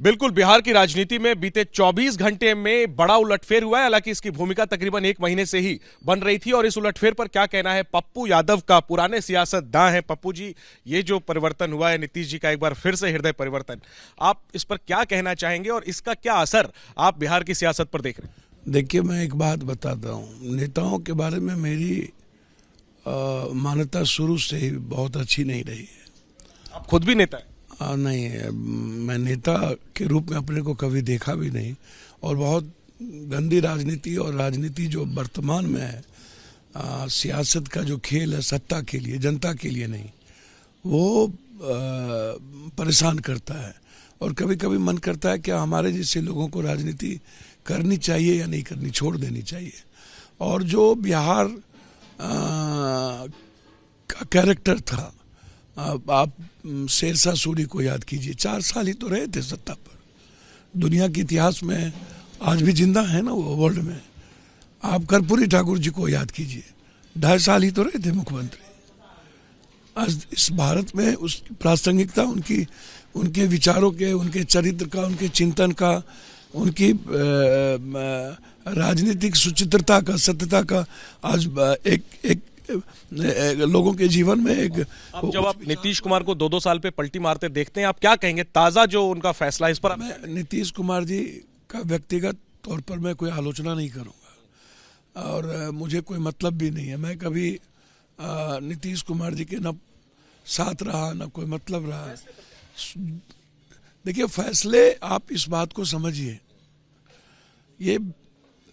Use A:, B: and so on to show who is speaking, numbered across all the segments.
A: बिल्कुल, बिहार की राजनीति में बीते 24 घंटे में बड़ा उलटफेर हुआ है। हालांकि इसकी भूमिका तकरीबन 1 महीने से ही बन रही थी और इस उलटफेर पर क्या कहना है पप्पू यादव का। पुराने सियासतदां हैं पप्पू जी, ये जो परिवर्तन हुआ है नीतीश जी का एक बार फिर से हृदय परिवर्तन, आप इस पर क्या कहना चाहेंगे और इसका क्या असर आप बिहार की सियासत पर देख रहे हैं?
B: देखिए, मैं एक बात बताता हूँ, नेताओं के बारे में मेरी मान्यता शुरू से ही बहुत अच्छी नहीं रही है।
A: आप खुद भी नेता हैं?
B: नहीं, मैं नेता के रूप में अपने को कभी देखा भी नहीं, और बहुत गंदी राजनीति और राजनीति जो वर्तमान में है, सियासत का जो खेल है सत्ता के लिए, जनता के लिए नहीं, वो परेशान करता है। और कभी कभी मन करता है कि हमारे जैसे लोगों को राजनीति करनी चाहिए या नहीं करनी, छोड़ देनी चाहिए। और जो बिहार का कैरेक्टर था, आप शेरशाह सूरी को याद कीजिए, 4 साल ही तो रहे थे सत्ता पर, दुनिया के इतिहास में आज भी जिंदा है ना वो वर्ल्ड में। आप कर्पूरी ठाकुर जी को याद कीजिए, 2.5 साल ही तो रहे थे मुख्यमंत्री। आज इस भारत में उस प्रासंगिकता उनके विचारों के, उनके चरित्र का, उनके चिंतन का, उनकी राजनीतिक सुचित्रता का, सत्यता का आज एक लोगों के जीवन में एक।
A: अब जब आप नीतीश कुमार को 2-2 साल पे पलटी मारते देखते हैं, आप क्या कहेंगे ताजा जो उनका फैसला इस पर?
B: मैं नीतीश कुमार जी का व्यक्तिगत तौर पर मैं कोई आलोचना नहीं करूंगा और मुझे कोई मतलब भी नहीं है। मैं कभी नीतीश कुमार जी के न साथ रहा न कोई मतलब रहा। देखिए, फैसले आप इस बात को समझिए, ये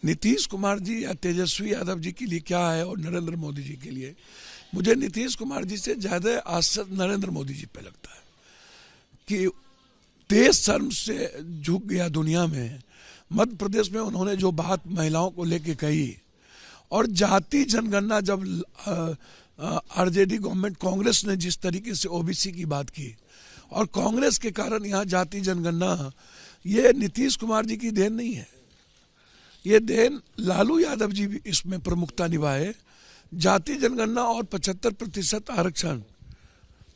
B: नीतीश कुमार जी या तेजस्वी यादव जी के लिए क्या है और नरेंद्र मोदी जी के लिए, मुझे नीतीश कुमार जी से ज़्यादा आश्चर्य नरेंद्र मोदी जी पे लगता है कि देश शर्म से झुक गया दुनिया में। मध्य प्रदेश में उन्होंने जो बात महिलाओं को लेके कही, और जाति जनगणना जब आरजेडी गवर्नमेंट, कांग्रेस ने जिस तरीके से ओबीसी की बात की, और कांग्रेस के कारण यहाँ जाति जनगणना, ये नीतीश कुमार जी की देन नहीं है, ये देन लालू यादव जी भी इसमें प्रमुखता निभाए। जाति जनगणना और 75% आरक्षण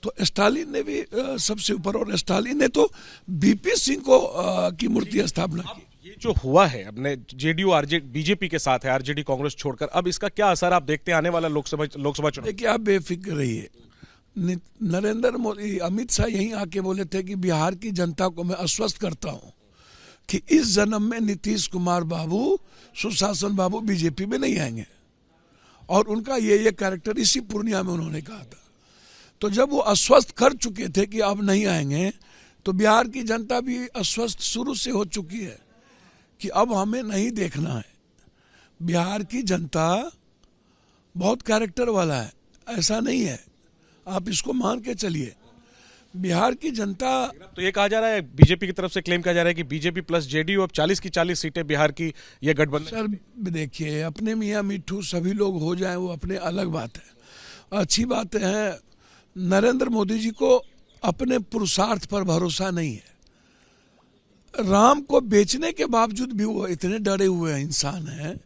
B: तो स्टालिन ने भी सबसे ऊपर, और स्टालिन ने तो बीपी सिंह को की मूर्ति स्थापना की।
A: ये जो हुआ है अपने जेडीयू आरजेडी बीजेपी के साथ है, आरजेडी कांग्रेस छोड़कर, अब इसका क्या असर आप देखते हैं आने वाला लोकसभा चुनाव?
B: देखिए, आप बेफिक्र रहिए। नरेंद्र मोदी, अमित शाह यहीं आके बोले थे कि बिहार की जनता को मैं आश्वस्त करता हूं कि इस जन्म में नीतीश कुमार बाबू, सुशासन बाबू बीजेपी में नहीं आएंगे, और उनका ये कैरेक्टर इसी पूर्णिया में उन्होंने कहा था। तो जब वो आश्वस्त कर चुके थे कि अब नहीं आएंगे, तो बिहार की जनता भी आश्वस्त शुरू से हो चुकी है कि अब हमें नहीं देखना है। बिहार की जनता बहुत कैरेक्टर वाला है, ऐसा नहीं है, आप इसको मान के चलिए। बिहार की जनता,
A: तो ये कहा जा रहा है, बीजेपी की तरफ से क्लेम किया जा रहा है कि बीजेपी प्लस जेडीयू अब 40 की 40 सीटें बिहार की ये गठबंधन।
B: सर देखिए, अपने मियाँ मिट्ठू सभी लोग हो जाएं वो अपने अलग बात है। अच्छी बात है, नरेंद्र मोदी जी को अपने पुरुषार्थ पर भरोसा नहीं है। राम को बेचने के बावजूद भी वो इतने डरे हुए इंसान हैं।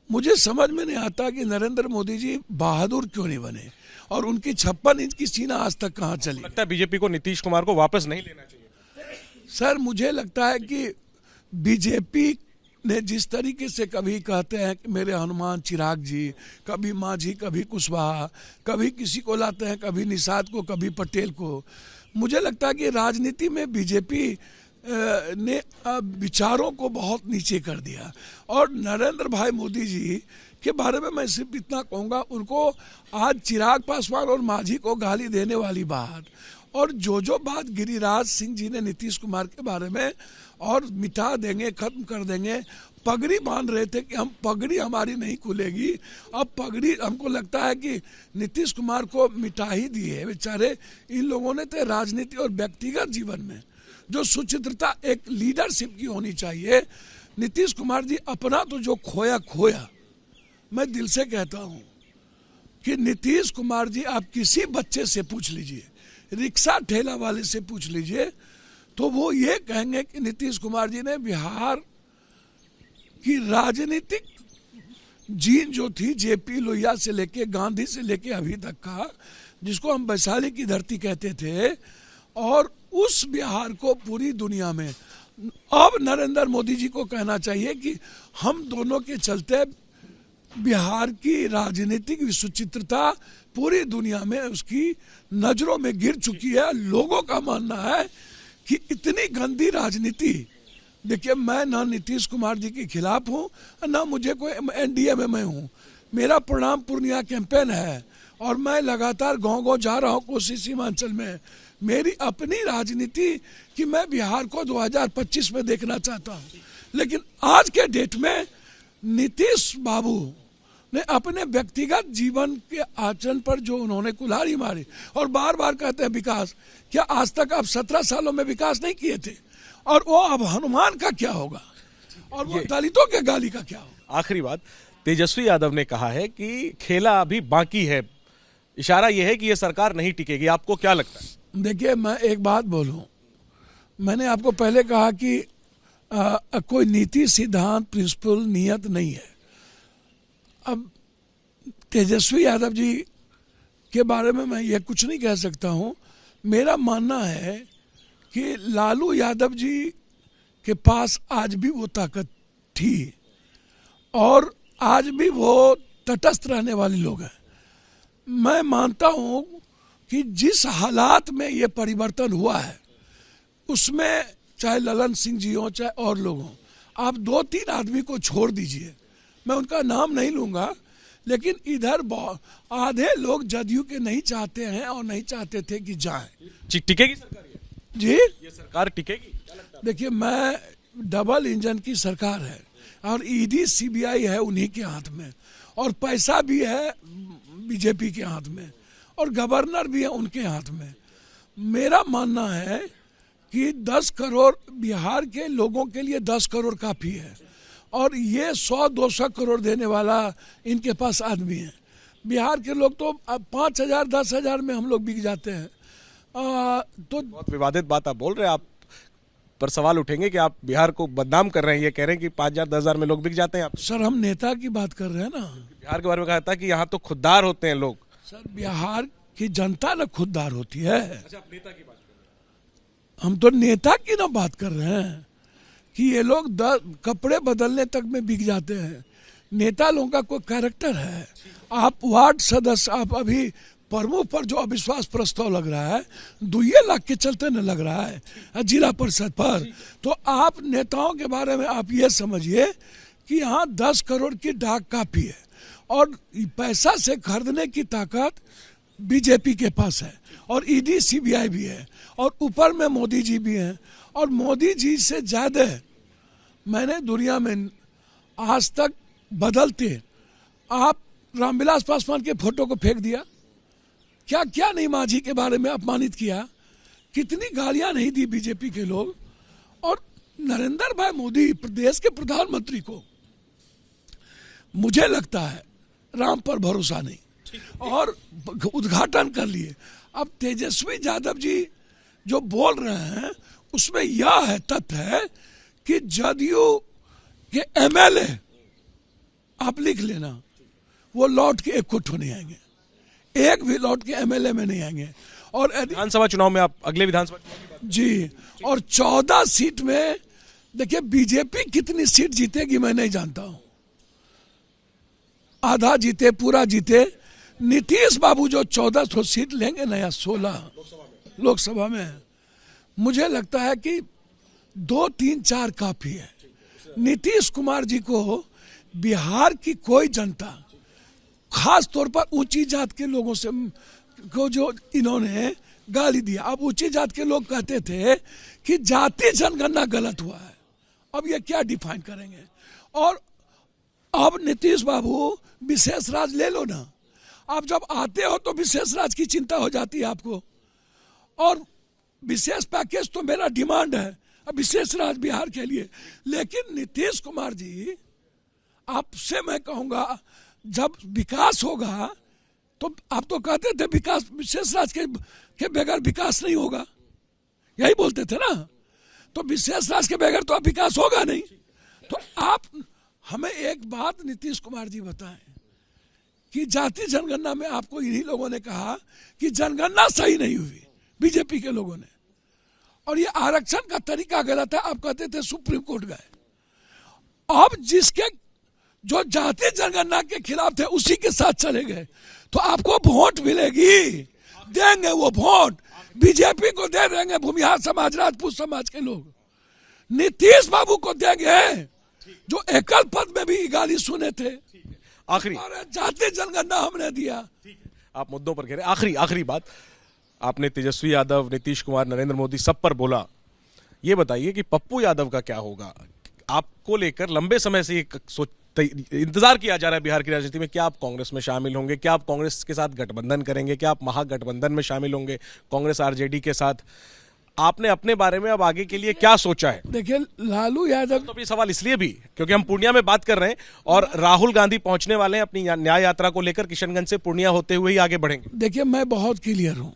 B: मुझे समझ में नहीं आता कि नरेंद्र मोदी जी बहादुर क्यों नहीं बने, और उनकी 56 इंच की सीना आज तक कहाँ चली।
A: लगता है बीजेपी को नीतीश कुमार को वापस नहीं लेना चाहिए।
B: सर, मुझे लगता है कि बीजेपी ने जिस तरीके से कभी कहते हैं कि मेरे हनुमान चिराग जी, कभी मांझी, कभी कुशवाहा, कभी किसी को लाते हैं, कभी निषाद को, कभी पटेल को, मुझे लगता है कि राजनीति में बीजेपी ने विचारों को बहुत नीचे कर दिया। और नरेंद्र भाई मोदी जी के बारे में मैं सिर्फ इतना कहूँगा, उनको आज चिराग पासवान और मांझी को गाली देने वाली बात, और जो बात गिरिराज सिंह जी ने नीतीश कुमार के बारे में, और मिटा देंगे, खत्म कर देंगे, पगड़ी बांध रहे थे कि हम पगड़ी हमारी नहीं खुलेगी, अब पगड़ी, हमको लगता है कि नीतीश कुमार को मिटा ही दिए बेचारे इन लोगों ने। तो राजनीति और व्यक्तिगत जीवन में जो सुचित्रता एक लीडरशिप की होनी चाहिए, नीतीश कुमार जी अपना तो जो खोया, मैं दिल से कहता हूं कि नीतीश कुमार जी, आप किसी बच्चे से पूछ लीजिए, रिक्शा ठेला वाले से पूछ लीजिए, तो वो ये कहेंगे कि नीतीश कुमार जी ने बिहार की राजनीतिक जीन जो थी, जेपी लोहिया से लेके गांधी से लेके अभी तक का, जिसको हम वैशाली की धरती कहते थे, और उस बिहार को पूरी दुनिया में अब नरेंद्र मोदी जी को कहना चाहिए कि हम दोनों के चलते बिहार की राजनीतिक विचित्रता पूरी दुनिया में उसकी नजरों में गिर चुकी है। लोगों का मानना है कि इतनी गंदी राजनीति, देखिए मैं ना नीतीश कुमार जी के खिलाफ हूँ ना मुझे कोई एनडीए में मैं हूँ। मेरा प्रणाम पूर्णिया कैंपेन है और मैं लगातार गांव-गांव जा रहा हूँ कोसी सीमांचल में। मेरी अपनी राजनीति कि मैं बिहार को 2025 में देखना चाहता हूँ, लेकिन आज के डेट में नीतीश बाबू ने अपने व्यक्तिगत जीवन के आचरण पर जो उन्होंने कुल्हाड़ी मारी और बार बार कहते हैं विकास, क्या आज तक आप 17 सालों में विकास नहीं किए थे? और वो अब हनुमान का क्या होगा और वो दलितों के गाली का क्या होगा?
A: आखिरी बात, तेजस्वी यादव ने कहा है कि खेला अभी बाकी है, इशारा यह है कि यह सरकार नहीं टिकेगी। आपको क्या लगता है?
B: देखिए मैं एक बात बोलूं, मैंने आपको पहले कहा कि कोई नीति सिद्धांत प्रिंसिपल नियत नहीं है। अब तेजस्वी यादव जी के बारे में मैं ये कुछ नहीं कह सकता हूँ। मेरा मानना है कि लालू यादव जी के पास आज भी वो ताकत थी और आज भी वो तटस्थ रहने वाले लोग हैं। मैं मानता हूँ कि जिस हालात में ये परिवर्तन हुआ है उसमें चाहे ललन सिंह जी हों चाहे और लोग हों, आप 2-3 आदमी को छोड़ दीजिए, मैं उनका नाम नहीं लूँगा, लेकिन इधर आधे लोग जदयू के नहीं चाहते हैं और नहीं चाहते थे कि जाएं।
A: टिकेगी सरकार
B: जी?
A: ये सरकार टिकेगी?
B: देखिए मैं डबल इंजन की सरकार है और ईडी सीबीआई है उन्हीं के हाथ में और पैसा भी है बीजेपी के हाथ में और गवर्नर भी है उनके हाथ में। मेरा मानना है कि 10 करोड़ बिहार के लोगों के लिए 10 करोड़ काफ़ी है और ये 100-200 करोड़ देने वाला इनके पास आदमी है। बिहार के लोग तो 5,000 10,000 में हम लोग बिक जाते हैं। तो
A: बहुत विवादित बात आप बोल रहे हैं, आप पर सवाल उठेंगे कि आप बिहार को बदनाम कर रहे हैं। ये कह रहे हैं कि 5,000 10,000 में लोग बिक जाते हैं। आप
B: सर हम नेता की बात कर रहे हैं ना,
A: बिहार के बारे में कहा था कि यहाँ तो खुददार होते हैं लोग।
B: सर बिहार की जनता ना खुददार होती है।
A: अच्छा, आप नेता की बात कर रहे हैं।
B: हम तो नेता की ना बात कर रहे हैं कि ये लोग कपड़े बदलने तक में बिक जाते हैं। नेता लोगों का कोई कैरेक्टर है। आप वार्ड सदस्य, आप अभी प्रमुख पर जो अविश्वास प्रस्ताव लग रहा है 2 लाख के चलते न लग रहा है जिला परिषद पर, तो आप नेताओं के बारे में आप ये समझिए कि यहाँ 10 करोड़ की डाक काफी है और पैसा से खरीदने की ताकत बीजेपी के पास है और ईडी सीबीआई भी है और ऊपर में मोदी जी भी हैं और मोदी जी से ज़्यादा मैंने दुनिया में आज तक बदलते, आप रामविलास पासवान के फोटो को फेंक दिया, क्या क्या नहीं मांझी के बारे में अपमानित किया, कितनी गालियां नहीं दी बीजेपी के लोग, और नरेंद्र भाई मोदी प्रदेश के प्रधानमंत्री को मुझे लगता है राम पर भरोसा नहीं और उद्घाटन कर लिए। अब तेजस्वी यादव जी जो बोल रहे हैं उसमें यह है तथ्य है कि जदयू के एमएलए, आप लिख लेना, वो लौट के एक कोठो नहीं आएंगे, एक भी लौट के एमएलए में नहीं आएंगे। और
A: विधानसभा चुनाव में, आप अगले विधानसभा चुनाव
B: जी, और 14 सीट में देखिए बीजेपी कितनी सीट जीतेगी मैं नहीं जानता हूं, आधा जीते पूरा जीते। नीतीश बाबू जो 1400 सीट लेंगे ना या 16 लोकसभा में, मुझे लगता है कि 2 3 4 काफी है। नीतीश कुमार जी को बिहार की कोई जनता, खास तौर पर ऊंची जात के लोगों से को जो इन्होंने गाली दिया, अब ऊंची जात के लोग कहते थे कि जाति जनगणना गलत हुआ है, अब ये क्या डिफाइन करेंगे। और अब नीतीश बाबू विशेष राज ले लो ना, आप जब आते हो तो विशेष राज की चिंता हो जाती है आपको, और विशेष पैकेज तो मेरा डिमांड है अब विशेष राज बिहार के लिए। लेकिन नीतीश कुमार जी, आपसे मैं कहूंगा जब विकास होगा तो आप तो कहते थे विकास विशेष राज के बगैर विकास नहीं होगा, यही बोलते थे ना, तो विशेष राज के बगैर तो अब विकास होगा नहीं। तो आप हमें एक बात नीतीश कुमार जी बताएं कि जाति जनगणना में आपको इन्हीं लोगों ने कहा कि जनगणना सही नहीं हुई, बीजेपी के लोगों ने, और ये आरक्षण का तरीका गलत है। आप कहते थे सुप्रीम कोर्ट गए, अब जिसके जो जाति जनगणना के खिलाफ थे उसी के साथ चले गए, तो आपको वोट मिलेगी, देंगे वो वोट, बीजेपी को दे देंगे भूमिहार समाज, राजपूत समाज के लोग, नीतीश बाबू को देंगे जो एकल पद में भी गाली सुने थे,
A: आखिरी
B: और जाति जनगणना हमने दिया।
A: आप मुद्दों पर कह रहे हैं। आखिरी बात, आपने तेजस्वी यादव, नीतीश कुमार, नरेंद्र मोदी सब पर बोला, ये बताइए कि पप्पू यादव का क्या होगा? आपको लेकर लंबे समय से इंतजार किया जा रहा है बिहार की राजनीति में, क्या आप कांग्रेस में शामिल होंगे? क्या आप कांग्रेस के साथ गठबंधन करेंगे? क्या आप महागठबंधन में शामिल होंगे कांग्रेस आरजेडी के साथ? आपने अपने बारे में अब आगे के लिए क्या सोचा है?
B: देखिए, लालू यादव,
A: तो ये सवाल इसलिए भी क्योंकि हम पूर्णिया में बात कर रहे हैं और राहुल गांधी पहुंचने वाले हैं अपनी न्याय यात्रा को लेकर, किशनगंज से पूर्णिया होते हुए ही आगे बढ़ेंगे।
B: देखिए मैं बहुत क्लियर हूँ,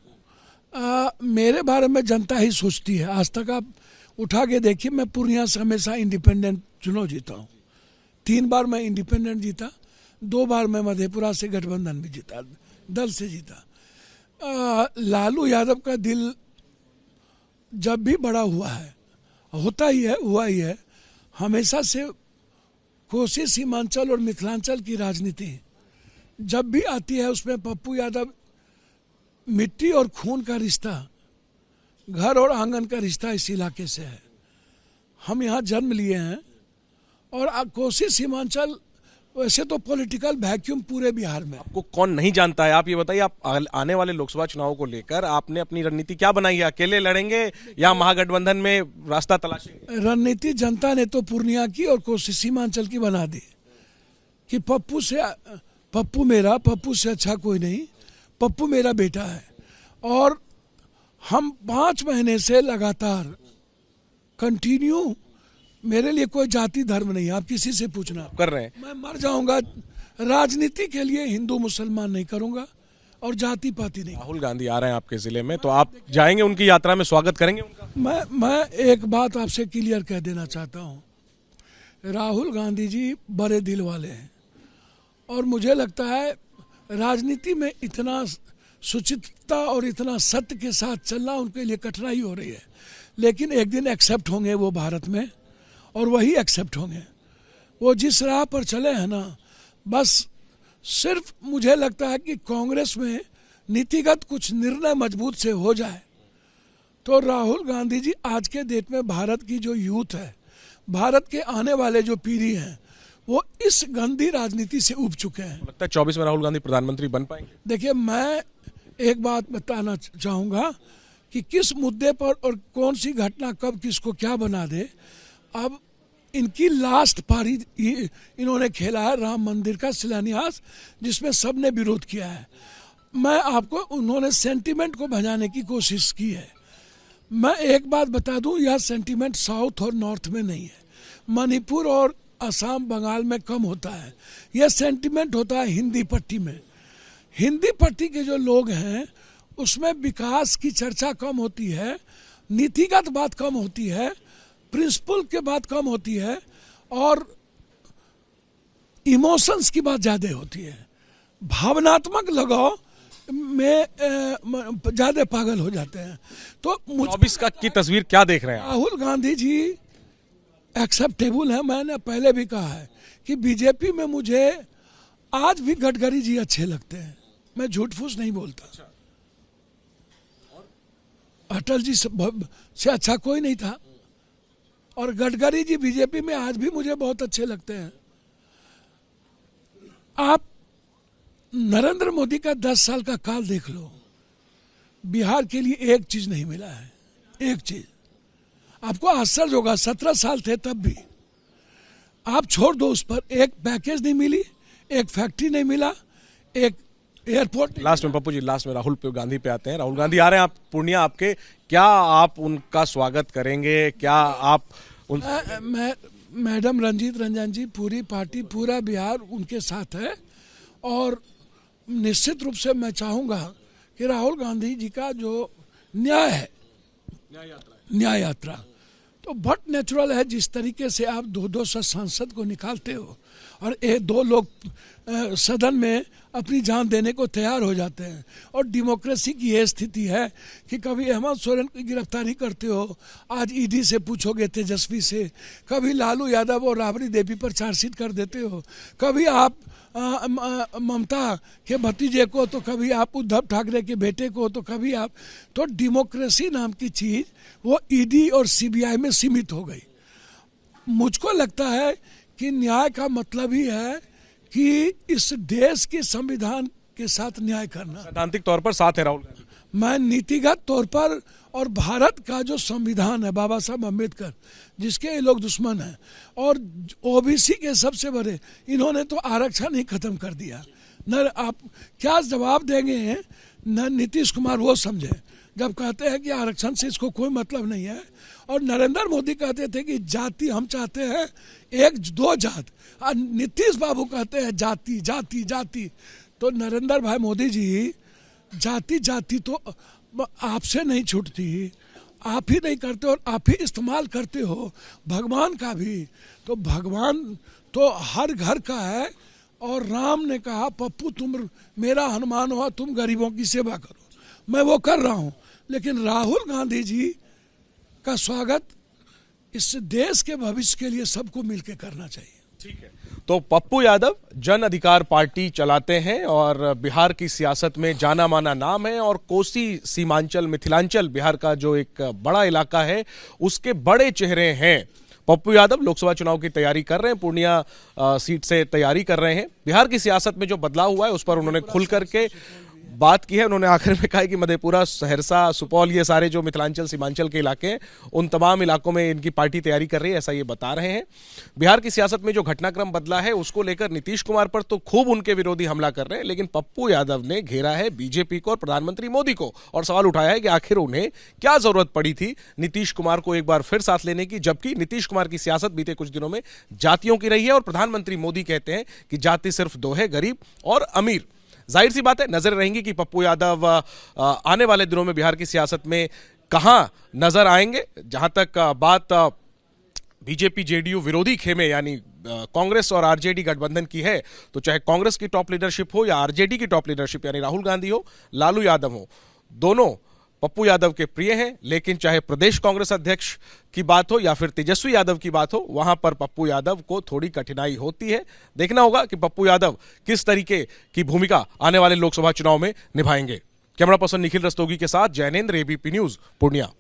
B: मेरे बारे में जनता ही सोचती है। आज तक आप उठा के देखिए, मैं पूर्णिया से हमेशा इंडिपेंडेंट चुनाव जीता हूँ। 3 बार मैं इंडिपेंडेंट जीता, 2 बार मैं मधेपुरा से गठबंधन में जीता, दल से जीता। लालू यादव का दिल जब भी बड़ा हुआ है, होता ही है, हुआ ही है, हमेशा से कोसी सीमांचल और मिथिलांचल की राजनीति जब भी आती है उसमें पप्पू यादव मिट्टी और खून का रिश्ता, घर और आंगन का रिश्ता इस इलाके से है। हम यहाँ जन्म लिए हैं और कोसी सीमांचल वैसे तो पॉलिटिकल वैक्यूम पूरे बिहार में।
A: आपको कौन नहीं जानता है? आप ये बताइए, आप आने वाले लोकसभा चुनाव को लेकर आपने अपनी रणनीति क्या बनाई है? अकेले लड़ेंगे या महागठबंधन में रास्ता तलाशेंगे?
B: रणनीति जनता ने तो पूर्णिया की और कोसी सीमांचल की बना दी कि पप्पू से अच्छा कोई नहीं, पप्पू मेरा बेटा है। और हम 5 महीने से लगातार कंटिन्यू, मेरे लिए कोई जाति धर्म नहीं, आप किसी से पूछना
A: कर रहे हैं।
B: मैं मर जाऊंगा, राजनीति के लिए हिंदू मुसलमान नहीं करूंगा और जाति पाति नहीं।
A: राहुल गांधी आ रहे हैं आपके जिले में, तो आप जाएंगे उनकी यात्रा में, स्वागत करेंगे उनका?
B: मैं एक बात आपसे क्लियर कह देना चाहता हूं, राहुल गांधी जी बड़े दिल वाले हैं और मुझे लगता है राजनीति में इतना सुचिता और इतना सत्य के साथ चलना उनके लिए कठिनाई हो रही है, लेकिन एक दिन एक्सेप्ट होंगे वो भारत में, और वही एक्सेप्ट होंगे। वो जिस राह पर चले हैं ना, बस सिर्फ मुझे लगता है कि कांग्रेस में नीतिगत कुछ निर्णय मजबूत से हो जाए तो राहुल गांधी जी आज के डेट में भारत की जो यूथ है, भारत के आने वाले जो पीढ़ी है, वो इस गंदी राजनीति से उब चुके हैं।
A: लगता है 24 में राहुल गांधी प्रधानमंत्री बन पाएंगे?
B: देखिए, मैं एक बात बताना चाहूँगा कि किस मुद्दे पर और कौन सी घटना कब किसको क्या बना दे। अब इनकी लास्ट पारी इन्होंने खेला है राम मंदिर का शिलान्यास, जिसमें सबने विरोध किया है। मैं आपको, उन्होंने सेंटीमेंट को भजाने की कोशिश की है। मैं एक बात बता दूं, यह सेंटीमेंट साउथ और नॉर्थ में नहीं है, मणिपुर और असम बंगाल में कम होता है। यह सेंटीमेंट होता है हिंदी पट्टी में। हिंदी पट्टी के जो लोग हैं उसमें विकास की चर्चा कम होती है, नीतिगत बात कम होती है, प्रिंसिपल के बात कम होती है और इमोशंस की बात ज़्यादा होती है। भावनात्मक लगाव में ज़्यादा पागल हो जाते हैं। तो
A: 24 का की तस्वीर क्या देख रहे हैं?
B: राहुल गांधी जी एक्सेप्टेबल है। मैंने पहले भी कहा है कि बीजेपी में मुझे आज भी गडकरी जी अच्छे लगते हैं, मैं झूठ फूस नहीं बोलता। अटल जी से अच्छा कोई नहीं था और गडकरी जी बीजेपी में आज भी मुझे बहुत अच्छे लगते हैं। आप नरेंद्र मोदी का 10 साल का काल देख लो, बिहार के लिए एक चीज नहीं मिला है, एक चीज। आपको आश्चर्य होगा, 17 साल थे तब भी। आप छोड़ दो उस पर, एक पैकेज नहीं मिली, एक फैक्ट्री नहीं मिला, एक एयरपोर्ट।
A: लास्ट में पप्पू जी, लास्ट में राहुल गांधी पे आते हैं। राहुल गांधी आ रहे हैं आप पूर्णिया, आपके क्या आप उनका स्वागत करेंगे? क्या आप
B: मैडम रंजीत रंजन जी, पूरी पार्टी, पूरा बिहार उनके साथ है और निश्चित रूप से मैं चाहूँगा कि राहुल गांधी जी का जो न्याय है, न्याय यात्रा, तो बहुत नेचुरल है। जिस तरीके से आप 200 सांसद को निकालते हो और 2 लोग सदन में अपनी जान देने को तैयार हो जाते हैं। और डेमोक्रेसी की ये स्थिति है कि कभी हेमंत सोरेन की गिरफ्तारी करते हो, आज ईडी से पूछोगे तेजस्वी से, कभी लालू यादव और राबड़ी देवी पर चार्जशीट कर देते हो, कभी आप ममता के भतीजे को, तो कभी आप उद्धव ठाकरे के बेटे को, तो कभी आप, तो डेमोक्रेसी नाम की चीज़ वो ईडी और सीबीआई में सीमित हो गई। मुझको लगता है कि न्याय का मतलब ही है कि इस देश के संविधान के साथ न्याय करना।
A: सैद्धांतिक तौर पर साथ है राहुल गांधी।
B: मैं नीतिगत तौर पर, और भारत का जो संविधान है, बाबा साहब अम्बेडकर जिसके ये लोग दुश्मन हैं, और ओबीसी के सबसे बड़े, इन्होंने तो आरक्षण ही खत्म कर दिया। न आप क्या जवाब देंगे, न नीतीश कुमार वो समझे जब कहते हैं कि आरक्षण से इसको कोई मतलब नहीं है। और नरेंद्र मोदी कहते थे कि जाति हम चाहते हैं एक दो जात, और नीतीश बाबू कहते हैं जाति जाति जाति। तो नरेंद्र भाई मोदी जी, जाति जाति तो आपसे नहीं छूटती, आप ही नहीं करते और आप ही इस्तेमाल करते हो भगवान का भी। तो भगवान तो हर घर का है, और राम ने कहा पप्पू तुम मेरा हनुमान हो, तुम गरीबों की सेवा करो, मैं वो कर रहा हूँ। लेकिन राहुल गांधी जी का स्वागत इस देश के भविष्य के लिए सबको मिलकर करना चाहिए।
A: ठीक है, तो पप्पू यादव जन अधिकार पार्टी चलाते हैं और बिहार की सियासत में जाना माना नाम है, और कोसी सीमांचल मिथिलांचल बिहार का जो एक बड़ा इलाका है उसके बड़े चेहरे हैं। पप्पू यादव लोकसभा चुनाव की तैयारी कर रहे हैं, पूर्णिया सीट से तैयारी कर रहे हैं। बिहार की सियासत में जो बदलाव हुआ है उस पर उन्होंने खुल करके बात की है। उन्होंने आखिर में कहा कि मधेपुरा, सहरसा, सुपौल, ये सारे जो मिथिलांचल सीमांचल के इलाके हैं, उन तमाम इलाकों में इनकी पार्टी तैयारी कर रही है, ऐसा ये बता रहे हैं। बिहार की सियासत में जो घटनाक्रम बदला है उसको लेकर नीतीश कुमार पर तो खूब उनके विरोधी हमला कर रहे हैं, लेकिन पप्पू यादव ने घेरा है बीजेपी को और प्रधानमंत्री मोदी को, और सवाल उठाया है कि आखिर उन्हें क्या जरूरत पड़ी थी नीतीश कुमार को एक बार फिर साथ लेने की, जबकि नीतीश कुमार की सियासत बीते कुछ दिनों में जातियों की रही है, और प्रधानमंत्री मोदी कहते हैं कि जाति सिर्फ दो है, गरीब और अमीर। जाहिर सी बात है, नजर रहेंगी कि पप्पू यादव आने वाले दिनों में बिहार की सियासत में कहां नजर आएंगे। जहां तक बात बीजेपी जेडीयू विरोधी खेमे यानी कांग्रेस और आरजेडी गठबंधन की है, तो चाहे कांग्रेस की टॉप लीडरशिप हो या आरजेडी की टॉप लीडरशिप यानी राहुल गांधी हो, लालू यादव हो, दोनों पप्पू यादव के प्रिय हैं। लेकिन चाहे प्रदेश कांग्रेस अध्यक्ष की बात हो या फिर तेजस्वी यादव की बात हो, वहां पर पप्पू यादव को थोड़ी कठिनाई होती है। देखना होगा कि पप्पू यादव किस तरीके की भूमिका आने वाले लोकसभा चुनाव में निभाएंगे। कैमरा पर्सन निखिल रस्तोगी के साथ जैनेंद्र, एबीपी न्यूज, पूर्णिया।